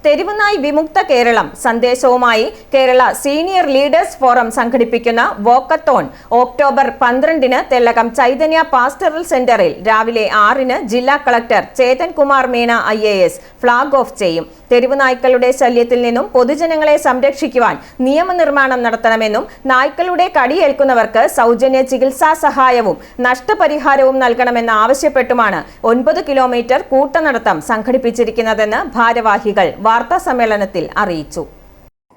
തെരുവുനായ് വിമുക്ത കേരളം സന്ദേശവുമായി Kerala senior leaders forum സംഘടിപ്പിക്കുന്ന വോക്കത്തോൺ ഒക്ടോബർ 12-ന് തെല്ലകം ചൈതന്യ പാസ്റ്ററൽ സെന്ററിൽ രാവിലെ 6-ന് ജില്ലാ collector Chetan Kumar Meena IAS flag off ചെയ്യും. തെരുവുനായ്ക്കളുടെ ശല്യത്തിൽ നിന്നും പൊതുജനങ്ങളെ സംരക്ഷിക്കുവാൻ നിയമനിർമ്മാണം നടത്തണമെന്നും നായ്ക്കളുടെ കടിയേൽക്കുന്നവർക്ക് സൗജന്യ ചികിത്സാ സഹായവും നഷ്ടപരിഹാരവും നൽകണമെന്ന് ആവശ്യപ്പെട്ടുമാണ് 9 കിലോമീറ്റർ കൂട്ടനടത്തം സംഘടിപ്പിച്ചിരിക്കുന്നതെന്ന് ഭാരവാഹികൾ വാർത്താ സമ്മേളനത്തിൽ അറിയിച്ചു.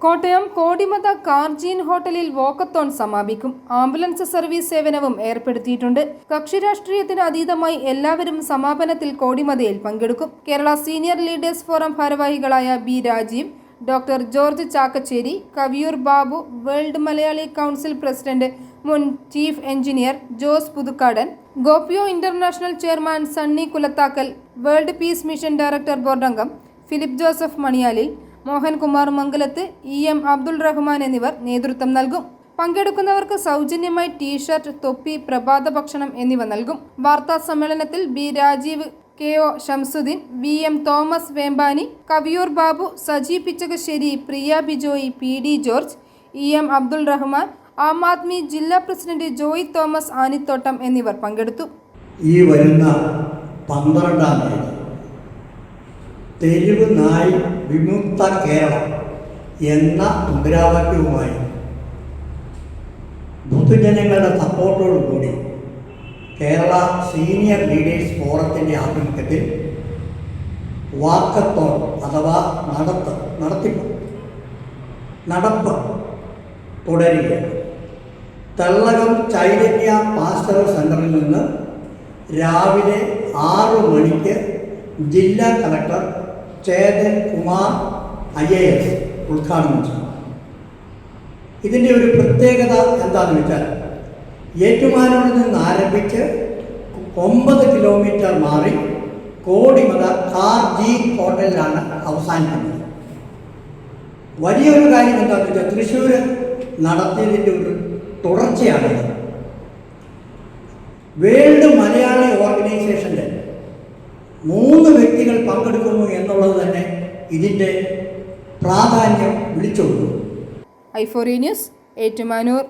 കോട്ടയം കോടിമത കാർജീൻ ഹോട്ടലിൽ വോക്കത്തോൺ സമാപിക്കും. ആംബുലൻസ് സർവീസ് സേവനവും ഏർപ്പെടുത്തിയിട്ടുണ്ട്. കക്ഷി രാഷ്ട്രീയത്തിന് അതീതമായി എല്ലാവരും സമാപനത്തിൽ കോടിമതയിൽ പങ്കെടുക്കും. കേരള സീനിയർ ലീഡേഴ്സ് ഫോറം ഭാരവാഹികളായ B. Rajeev, doctor George Chakkachery, Kaviyoor Babu, world Malayali council president മുൻ chief engineer Jose Puthukkadan, GOPIO international chairman Sunny Kulathakkal, world peace mission director board അംഗം Philip Joseph Maniyalil, Mohankumar Mangalath, EM Abdul Rahman എന്നിവർ നേതൃത്വം നൽകും. പങ്കെടുക്കുന്നവർക്ക് സൗജന്യമായി ടീഷർട്ട്, തൊപ്പി, പ്രഭാത ഭക്ഷണം എന്നിവ നൽകും. വാർത്താ സമ്മേളനത്തിൽ B. Rajeev, KO Shamsuddin, VM Thomas Vembany, Kaviyoor Babu, Saji Pichakassery, Priya Bijoy, PD George, EM Abdul Rahman, Aam Aadmi ജില്ലാ പ്രസിഡന്റ് ജോയ് തോമസ് ആനിത്തോട്ടം എന്നിവർ പങ്കെടുത്തു. ഈ വരുന്ന 12-ാം തീയതി തെരുവ് നായ് വിമുക്ത കേരളം എന്ന മുദ്രാവാക്യവുമായി പൊതുജനങ്ങളുടെ സപ്പോർട്ടോടുകൂടി കേരള സീനിയർ ലീഡേഴ്സ് ഫോറത്തിൻ്റെ ആഭിമുഖ്യത്തിൽ വാക്കത്തോൺ അഥവാ നടപ്പ് തുടരുകയാണ്. തെല്ലകം ചൈതന്യ പാസ്റ്ററൽ സെൻ്ററിൽ നിന്ന് രാവിലെ 6 മണിക്ക് ജില്ലാ കളക്ടർ ചേതൻ കുമാർ IAS ഉദ്ഘാടനം ചെയ്തു. ഇതിൻ്റെ ഒരു പ്രത്യേകത എന്താണെന്ന് വെച്ചാൽ ഏറ്റുമാനൂരിൽ നിന്ന് ആരംഭിച്ച് 9 കിലോമീറ്റർ മാറി കോടിമത കാർജീൻ ഹോട്ടലിലാണ് അവസാനിക്കുന്നത്. വലിയൊരു കാര്യം എന്താണെന്ന് വെച്ചാൽ തൃശ്ശൂർ നടത്തിയതിൻ്റെ ഒരു തുടർച്ചയാണിത്. വേൾഡ് മലയാളി ഓർഗനൈസേഷൻ്റെ 3 വ്യക്തികൾ പങ്കെടുക്കുന്നു എന്നുള്ളത് തന്നെ ഇതിൻ്റെ പ്രാധാന്യം വിളിച്ചോളൂ. i4 news, Ettumanoor.